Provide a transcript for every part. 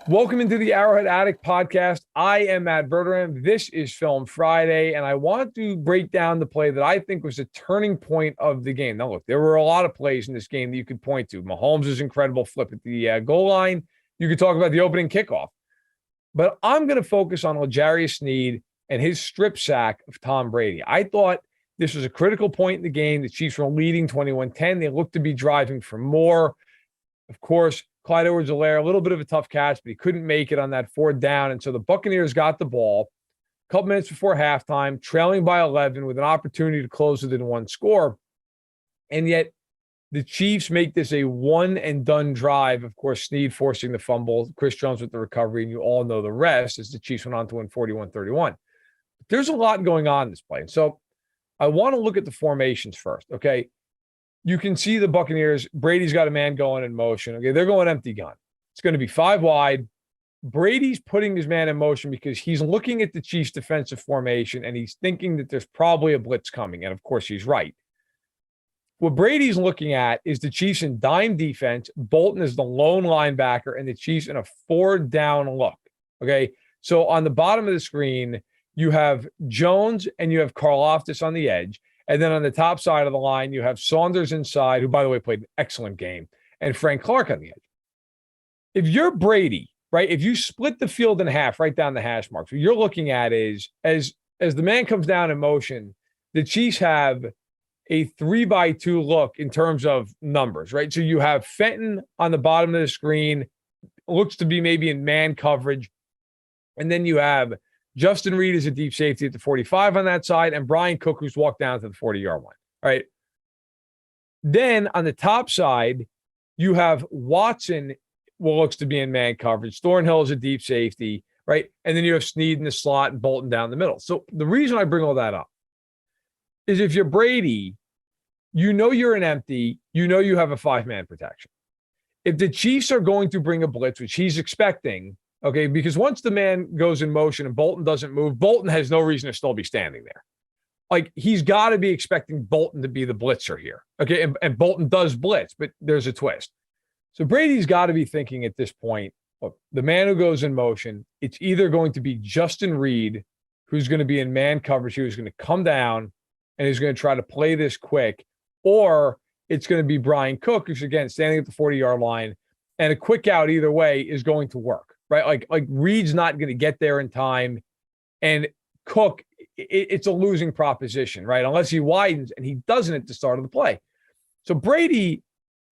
Welcome into the Arrowhead Addict podcast. I am Matt Verderam. This is Film Friday, and I want to break down the play that I think was a turning point of the game. Now, look, there were a lot of plays in this game that you could point to. Mahomes' incredible flip at the goal line. You could talk about the opening kickoff. But I'm going to focus on L'Jarius Sneed and his strip sack of Tom Brady. I thought this was a critical point in the game. The Chiefs were leading 21-10. They looked to be driving for more. Of course, Clyde Edwards-Helaire, a little bit of a tough catch, but he couldn't make it on that fourth down. And so the Buccaneers got the ball a couple minutes before halftime, trailing by 11 with an opportunity to close within one score. And yet the Chiefs make this a one-and-done drive. Of course, Sneed forcing the fumble, Chris Jones with the recovery, and you all know the rest as the Chiefs went on to win 41-31. There's a lot going on in this play. And so I want to look at the formations first, okay? You can see the Buccaneers. Brady's got a man going in motion. Okay, they're going empty gun. It's going to be 5 wide. Brady's putting his man in motion because he's looking at the Chiefs' defensive formation and he's thinking that there's probably a blitz coming. And of course, he's right. What Brady's looking at is the Chiefs in dime defense. Bolton is the lone linebacker and the Chiefs in a 4-down look. Okay, so on the bottom of the screen, you have Jones and you have Karlaftis on the edge. And then on the top side of the line, you have Saunders inside, who, by the way, played an excellent game, and Frank Clark on the edge. If you're Brady, right, if you split the field in half, right down the hash marks, what you're looking at is, as the man comes down in motion, the Chiefs have a 3-by-2 look in terms of numbers, right? So you have Fenton on the bottom of the screen, looks to be maybe in man coverage, and then you have Justin Reed is a deep safety at the 45 on that side, and Brian Cook, who's walked down to the 40-yard line. All right. Then on the top side, you have Watson, what looks to be in man coverage. Thornhill is a deep safety, right? And then you have Sneed in the slot and Bolton down the middle. So the reason I bring all that up is if you're Brady, you know you're an empty, you know you have a 5-man protection. If the Chiefs are going to bring a blitz, which he's expecting, okay, because once the man goes in motion and Bolton doesn't move, Bolton has no reason to still be standing there. Like, he's got to be expecting Bolton to be the blitzer here. Okay, and Bolton does blitz, but there's a twist. So Brady's got to be thinking at this point, look, the man who goes in motion, it's either going to be Justin Reed, who's going to be in man coverage, who's going to come down and he's going to try to play this quick, or it's going to be Brian Cook, who's, again, standing at the 40-yard line, and a quick out either way is going to work. Right, like Reed's not going to get there in time, and Cook, it's a losing proposition, right? Unless he widens, and he doesn't at the start of the play. So Brady,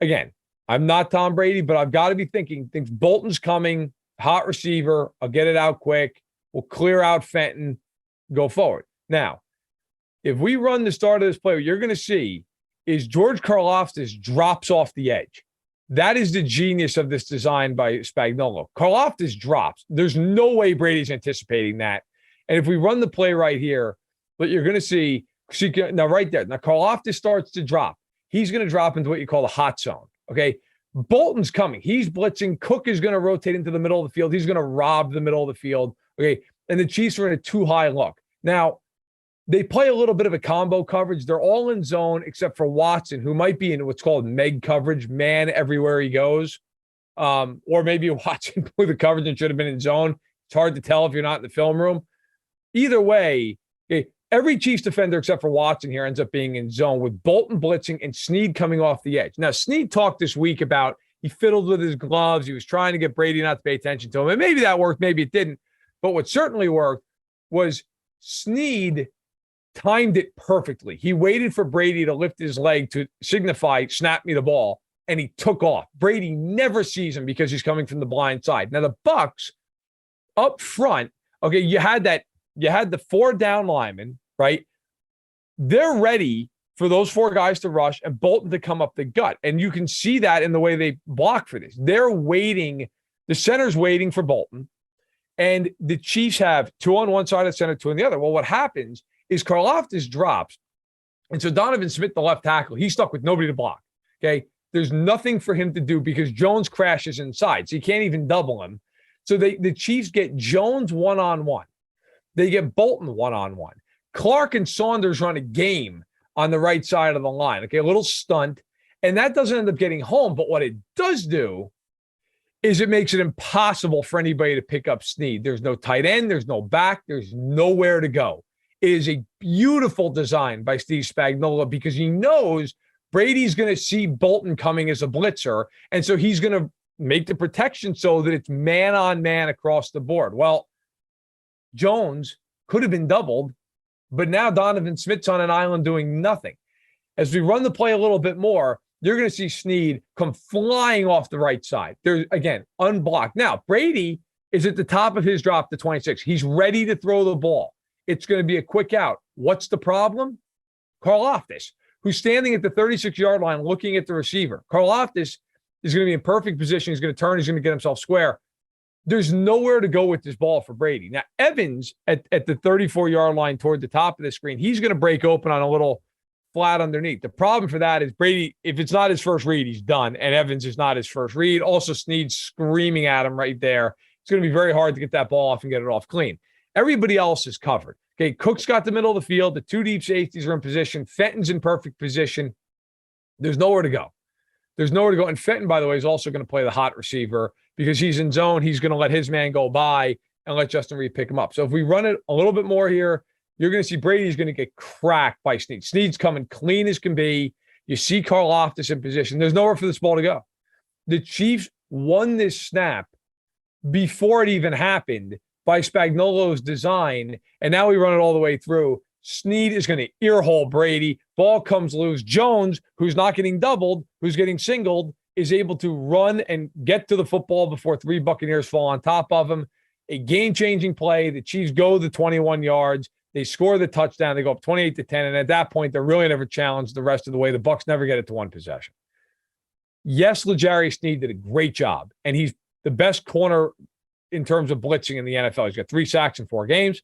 again, I'm not Tom Brady, but I've got to be thinks Bolton's coming, hot receiver. I'll get it out quick. We'll clear out Fenton, go forward. Now, if we run the start of this play, what you're going to see is George Karlaftis drops off the edge. That is the genius of this design by Spagnuolo. Karlaftis drops. There's no way Brady's anticipating that. And if we run the play right here, what you're going to see, now right there, now Karlaftis starts to drop. He's going to drop into what you call the hot zone, okay? Bolton's coming. He's blitzing. Cook is going to rotate into the middle of the field. He's going to rob the middle of the field, okay? And the Chiefs are in a too-high look. Now, they play a little bit of a combo coverage. They're all in zone except for Watson, who might be in what's called Meg coverage, man everywhere he goes. Or maybe Watson blew the coverage and should have been in zone. It's hard to tell if you're not in the film room. Either way, every Chiefs defender except for Watson here ends up being in zone with Bolton blitzing and Sneed coming off the edge. Now, Sneed talked this week about he fiddled with his gloves. He was trying to get Brady not to pay attention to him. And maybe that worked, maybe it didn't. But what certainly worked was Sneed timed it perfectly. He waited for Brady to lift his leg to signify, snap me the ball, and he took off. Brady never sees him because he's coming from the blind side. Now, the Bucs up front, okay, you had the 4-down linemen, right? They're ready for those 4 guys to rush and Bolton to come up the gut. And you can see that in the way they block for this. They're waiting. The center's waiting for Bolton. And the Chiefs have 2 on one side of the center, 2 on the other. Well, what happens is Karlaftis drops. And so Donovan Smith, the left tackle, he's stuck with nobody to block. Okay. There's nothing for him to do because Jones crashes inside. So you can't even double him. So the Chiefs get Jones one-on-one. They get Bolton one-on-one. Clark and Saunders run a game on the right side of the line. Okay. A little stunt. And that doesn't end up getting home. But what it does do is it makes it impossible for anybody to pick up Sneed. There's no tight end, there's no back, there's nowhere to go. It is a beautiful design by Steve Spagnuolo because he knows Brady's going to see Bolton coming as a blitzer, and so he's going to make the protection so that it's man on man across the board. Well, Jones could have been doubled, but now Donovan Smith's on an island doing nothing. As we run the play a little bit more, you're going to see Sneed come flying off the right side. There's, again, unblocked. Now, Brady is at the top of his drop to 26. He's ready to throw the ball. It's going to be a quick out. What's the problem? Karlaftis, who's standing at the 36-yard line looking at the receiver. Karlaftis is going to be in perfect position. He's going to turn. He's going to get himself square. There's nowhere to go with this ball for Brady. Now, Evans at the 34-yard line toward the top of the screen, he's going to break open on a little flat underneath. The problem for that is Brady, if it's not his first read, he's done. And Evans is not his first read. Also, Sneed screaming at him right there. It's going to be very hard to get that ball off and get it off clean. Everybody else is covered. Okay, Cook's got the middle of the field. The two deep safeties are in position. Fenton's in perfect position. There's nowhere to go. There's nowhere to go. And Fenton, by the way, is also going to play the hot receiver because he's in zone. He's going to let his man go by and let Justin Reed pick him up. So if we run it a little bit more here, you're going to see Brady's going to get cracked by Sneed. Sneed's coming clean as can be. You see Karlaftis in position. There's nowhere for this ball to go. The Chiefs won this snap before it even happened by Spagnuolo's design, and now we run it all the way through. Sneed is going to earhole Brady. Ball comes loose. Jones, who's not getting doubled, who's getting singled, is able to run and get to the football before three Buccaneers fall on top of him. A game-changing play. The Chiefs go the 21 yards. They score the touchdown. They go up 28-10, and at that point, they're really never challenged the rest of the way. The Bucs never get it to one possession. Yes, L'Jarius Sneed did a great job, and he's the best corner in terms of blitzing in the NFL. He's got 3 sacks in 4 games.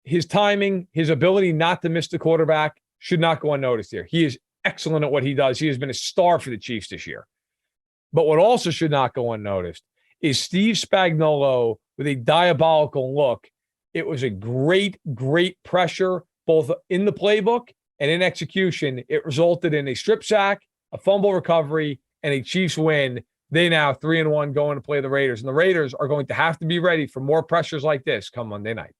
His timing, his ability not to miss the quarterback should not go unnoticed here. He is excellent at what he does. He has been a star for the Chiefs this year. But what also should not go unnoticed is Steve Spagnuolo with a diabolical look. It was a great, great pressure, both in the playbook and in execution. It resulted in a strip sack, a fumble recovery, and a Chiefs win. They now 3-1 going to play the Raiders. And the Raiders are going to have to be ready for more pressures like this come Monday night.